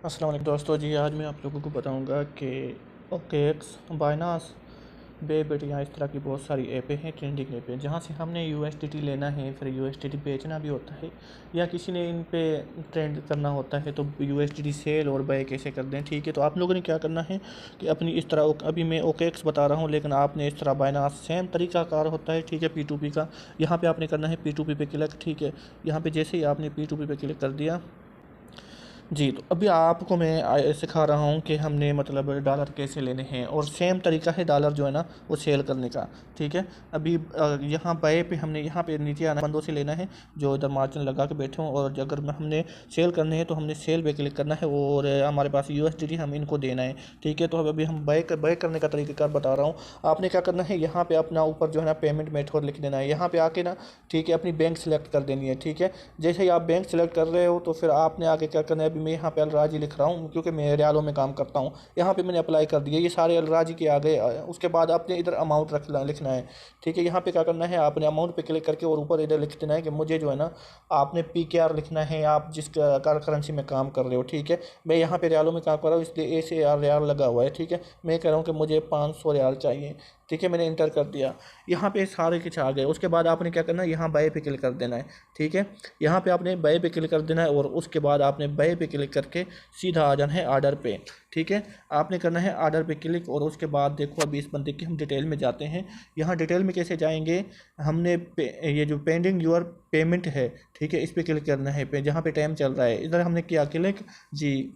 अस्सलाम वालेकुम दोस्तों जी। आज मैं आप लोगों को बताऊंगा कि ओकेएक्स, बाइनांस, बेबिट या इस तरह की बहुत सारी ऐपें हैं, ट्रेंडिंग ऐपें, जहां से हमने यूएसडीटी लेना है, फिर यूएसडीटी बेचना भी होता है, या किसी ने इन पे ट्रेंड करना होता है तो यूएसडीटी सेल और बाय कैसे कर दें। ठीक है, तो आप लोगों ने क्या करना है कि अपनी इस तरह, अभी मैं ओकेएक्स बता रहा हूँ लेकिन आपने इस तरह बाइनांस सेम तरीकाकार होता है। ठीक है, P2P का यहाँ पे आपने करना है P2P पे क्लिक। ठीक है, यहाँ पे जैसे ही आपने P2P पे क्लिक कर दिया जी, तो अभी आपको मैं सिखा रहा हूँ कि हमने मतलब डॉलर कैसे लेने हैं, और सेम तरीका है डॉलर जो है ना वो सेल करने का। ठीक है, अभी यहाँ बाय पे हमने यहाँ पे नीचे आना, बंदों से लेना है जो इधर मार्जिन लगा के बैठे हों, और अगर हमने सेल करने हैं तो हमने सेल पे क्लिक करना है, और हमारे पास यूएसडीटी हम इनको देना है। ठीक है, तो अभी हम बाय करने का तरीका बता रहा हूँ। आपने क्या करना है, यहाँ पे अपना ऊपर जो है ना पेमेंट मेथड लिख देना है, यहाँ पे आके ना ठीक है अपनी बैंक सेलेक्ट कर देनी है। ठीक है, जैसे ही आप बैंक सेलेक्ट कर रहे हो तो फिर आपने आगे क्या करना है, अभी मैं यहाँ पे अलराजी लिख रहा हूँ क्योंकि मैं रियालों में काम करता हूँ। यहाँ पे मैंने अप्लाई कर दिया, ये सारे अलराजी के आ गए। उसके बाद आपने इधर अमाउंट लिखना है। ठीक है, यहाँ पे क्या करना है, आपने अमाउंट पे क्लिक करके और ऊपर इधर लिख देना है कि मुझे जो है ना आपने PKR लिखना है, आप जिस करेंसी में काम कर रहे हो। ठीक है, मैं यहाँ पे रियालों में काम कर रहा हूँ इसलिए ACR रियाल लगा हुआ है। ठीक है, मैं कह रहा हूँ कि मुझे 500 रियाल चाहिए। ठीक है, मैंने इंटर कर दिया, यहाँ पे सारे कुछ आ गए। उसके बाद आपने क्या करना है, यहाँ बाय पे क्लिक कर देना है। ठीक है, यहाँ पे आपने बाय पे क्लिक कर देना है, और उसके बाद आपने बाय पे क्लिक करके सीधा आ जाना है ऑर्डर पे। ठीक है, आपने करना है ऑर्डर पे क्लिक, और उसके बाद देखो अभी इस बंदे की हम डिटेल में जाते हैं। यहाँ डिटेल में कैसे जाएंगे, हमने ये जो पेंडिंग योर पेमेंट है, ठीक है, इस पर क्लिक करना है, पे जहाँ पे टाइम चल रहा है इधर हमने किया क्लिक जी।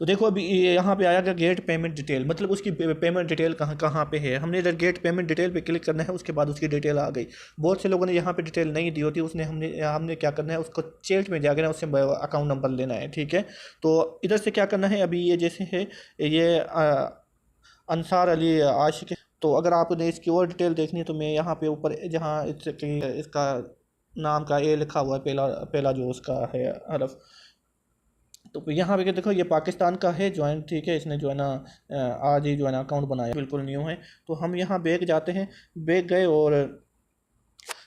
तो देखो अभी यहाँ पे आया कि गेट पेमेंट डिटेल, मतलब उसकी पेमेंट डिटेल कहाँ कहाँ पे है। हमने इधर गेट पेमेंट डिटेल पे क्लिक करना है, उसके बाद उसकी डिटेल आ गई। बहुत से लोगों ने यहाँ पे डिटेल नहीं दी होती, उसने हमने हमने क्या करना है, उसको चैट में जाकर ना उससे अकाउंट नंबर लेना है। ठीक है, तो इधर से क्या करना है, अभी ये जैसे है ये अंसार अली आशिक, तो अगर आपने इसकी और डिटेल देखनी है तो मैं यहाँ पे ऊपर जहाँ इसका नाम का ए लिखा हुआ है, पहला पहला जो उसका है हरफ, तो यहाँ पे देखो ये पाकिस्तान का है ज्वाइंट। ठीक है, इसने जो है ना आज ही जो है ना अकाउंट बनाया, बिल्कुल न्यू है। तो हम यहाँ बैग जाते हैं, बैग गए और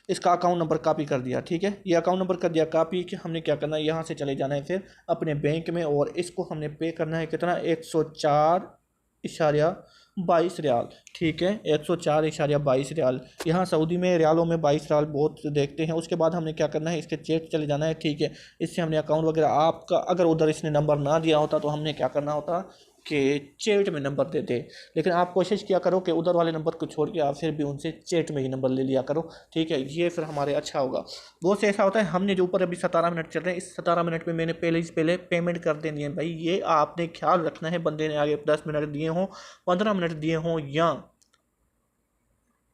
इसका अकाउंट नंबर कॉपी कर दिया। ठीक है, ये अकाउंट नंबर कर दिया कॉपी कि हमने क्या करना है, यहाँ से चले जाना है फिर अपने बैंक में, और इसको हमने पे करना है कितना, 104.22 रियाल। ठीक है, 104.22 रियाल। यहाँ सऊदी में रियालों में 22 रियाल बहुत देखते हैं। उसके बाद हमने क्या करना है, इसके चेक चले जाना है। ठीक है, इससे हमने अकाउंट वगैरह, आपका अगर उधर इसने नंबर ना दिया होता तो हमने क्या करना होता कि चैट में नंबर देते। लेकिन आप कोशिश किया करो कि उधर वाले नंबर को छोड़ के आप फिर भी उनसे चैट में ही नंबर ले लिया करो। ठीक है, ये फिर हमारे अच्छा होगा। बहुत से ऐसा होता है, हमने जो ऊपर अभी 17 मिनट चल रहे हैं, इस 17 मिनट में मैंने पहले पेमेंट कर देनी है। भाई ये आपने ख्याल रखना है, बंदे ने आगे 10 मिनट दिए हों, 15 मिनट दिए हों या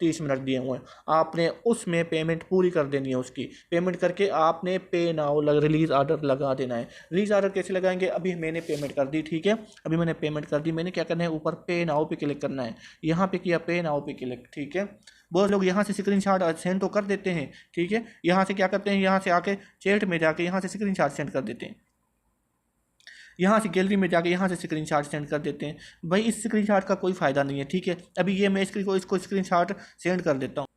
30 मिनट दिए हुए हैं, आपने उसमें पेमेंट पूरी कर देनी है। उसकी पेमेंट करके आपने पे नाउ रिलीज़ आर्डर लगा देना है। रिलीज़ आर्डर कैसे लगाएंगे, अभी मैंने पेमेंट कर दी। ठीक है, अभी मैंने पेमेंट कर दी, मैंने क्या करना है, ऊपर पे नाउ पे क्लिक करना है, यहाँ पे किया पे नाउ पे क्लिक। ठीक है, बहुत लोग यहाँ से स्क्रीनशॉट सेंड तो कर देते हैं। ठीक है, यहाँ से क्या करते हैं, यहाँ से आके चैट में जाके यहाँ से स्क्रीनशॉट सेंड कर देते हैं, यहाँ से गैलरी में जाके यहाँ से स्क्रीनशॉट सेंड कर देते हैं। भाई इस स्क्रीनशॉट का कोई फ़ायदा नहीं है। ठीक है, अभी ये मैं इसको स्क्रीनशॉट सेंड कर देता हूँ,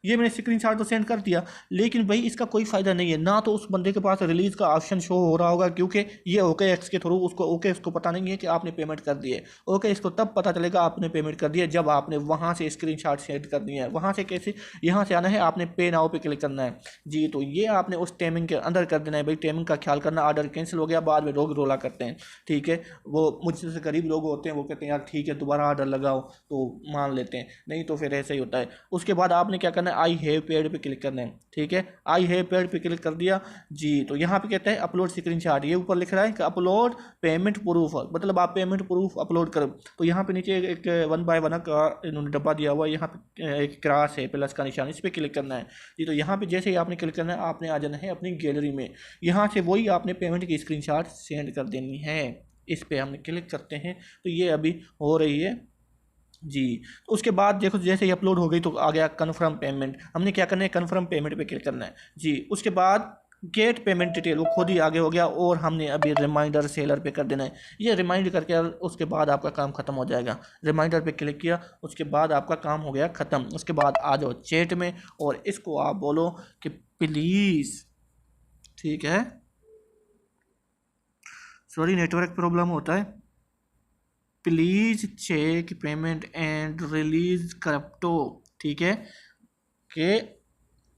ये मैंने स्क्रीनशॉट तो सेंड कर दिया, लेकिन भाई इसका कोई फ़ायदा नहीं है ना। तो उस बंदे के पास रिलीज़ का ऑप्शन शो हो रहा होगा, क्योंकि ये OKX के थ्रू उसको पता नहीं है कि आपने पेमेंट कर दी है। ओके, इसको तब पता चलेगा आपने पेमेंट कर दी है जब आपने वहाँ से स्क्रीनशॉट सेंड कर दिया है। वहाँ से कैसे, यहाँ से आना है, आपने पे नाउ पे क्लिक करना है जी। तो ये आपने उस टाइमिंग के अंदर कर देना है। भाई टाइमिंग का ख्याल करना, ऑर्डर कैंसिल हो गया बाद में लोग रोला करते हैं। ठीक है, वो मुझसे गरीब लोग होते हैं, वो कहते हैं यार ठीक है दोबारा ऑर्डर लगाओ, तो मान लेते हैं, नहीं तो फिर ऐसे ही होता है। उसके बाद आपने क्या करना है, आई हैव पेड पे क्लिक करना है। ठीक है, आई हैव पेड पे क्लिक कर दिया जी। तो यहाँ पे कहता है अपलोड स्क्रीनशॉट, ये ऊपर लिख रहा है कि अपलोड पेमेंट प्रूफ, मतलब आप पेमेंट प्रूफ अपलोड करो। तो यहाँ पे नीचे एक 1 बाय 1 का इन्होंने डब्बा दिया हुआ है, यहाँ पे एक क्रॉस है, प्लस का निशान, इस पर क्लिक करना है जी। तो यहाँ पे जैसे ही आपने क्लिक करना है, आपने आ जाना है अपनी गैलरी में, यहाँ से वही आपने पेमेंट की स्क्रीनशॉट सेंड कर देनी है। इस पर हमने क्लिक करते हैं तो ये अभी हो रही है जी। तो उसके बाद देखो जैसे ही अपलोड हो गई तो आ गया कन्फर्म पेमेंट, हमने क्या करना है, कन्फर्म पेमेंट पे क्लिक करना है जी। उसके बाद गेट पेमेंट डिटेल वो खुद ही आगे हो गया, और हमने अभी रिमाइंडर सेलर पे कर देना है। ये रिमाइंड करके उसके बाद आपका काम ख़त्म हो जाएगा। रिमाइंडर पे क्लिक किया, उसके बाद आपका काम हो गया ख़त्म। उसके बाद आ जाओ चैट में और इसको आप बोलो कि प्लीज़, ठीक है, सॉरी नेटवर्क प्रॉब्लम होता है। Please cheque payment and release crypto, ठीक है, कि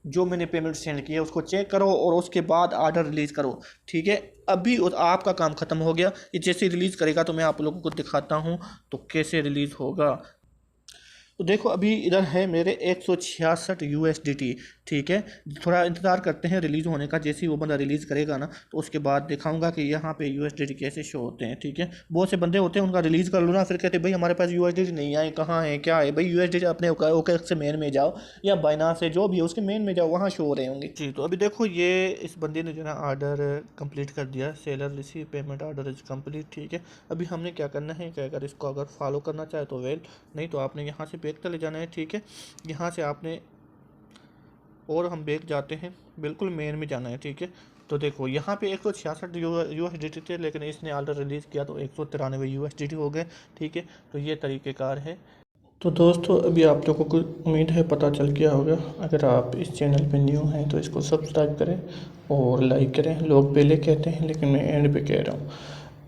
जो मैंने पेमेंट सेंड की है उसको चेक करो और उसके बाद ऑर्डर रिलीज़ करो, ठीक है। अभी आपका काम ख़त्म हो गया। ये जैसे रिलीज़ करेगा तो मैं आप लोगों को दिखाता हूँ तो कैसे रिलीज़ होगा। तो देखो अभी इधर है मेरे 166 USDT, ठीक है। थोड़ा इंतज़ार करते हैं रिलीज़ होने का। जैसे ही वो बंदा रिलीज़ करेगा ना तो उसके बाद दिखाऊंगा कि यहाँ पे USDT कैसे शो होते हैं, ठीक है। बहुत से बंदे होते हैं उनका रिलीज़ कर लो ना, फिर कहते हैं भाई हमारे पास USDT नहीं आए, कहाँ है क्या है। भाई USDT अपने OKX से मेन में जाओ या बाइनांस से, जो भी है उसके मेन में जाओ, वहाँ शो हो रहे होंगे जी। तो अभी देखो ये इस बंदे ने जो है ऑर्डर कंप्लीट कर दिया, seller receive payment order is complete, ठीक है। अभी हमने क्या करना है कि अगर इसको अगर फॉलो करना चाहे तो वेल, नहीं तो आपने यहाँ से बैक चले जाना है, ठीक है। यहाँ से आपने और हम बैक जाते हैं, बिल्कुल मेन में जाना है, ठीक है। तो देखो यहाँ पे 166 USDT थे, लेकिन इसने ऑर्डर रिलीज़ किया तो 193 USDT हो गए, ठीक है। तो ये तरीक़ेकार है। तो दोस्तों अभी आप लोगों को उम्मीद है पता चल गया होगा। अगर आप इस चैनल पे न्यू हैं तो इसको सब्सक्राइब करें और लाइक करें। लोग पहले कहते हैं लेकिन मैं एंड पे कह रहा हूँ।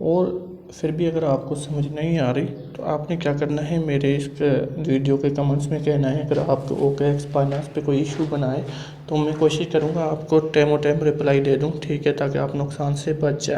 और फिर भी अगर आपको समझ नहीं आ रही तो आपने क्या करना है, मेरे इस वीडियो के कमेंट्स में कहना है। अगर आपको OKX बाइनांस पे कोई इशू बनाए तो मैं कोशिश करूँगा आपको टाइम रिप्लाई दे दूँ, ठीक है, ताकि आप नुकसान से बच जाए।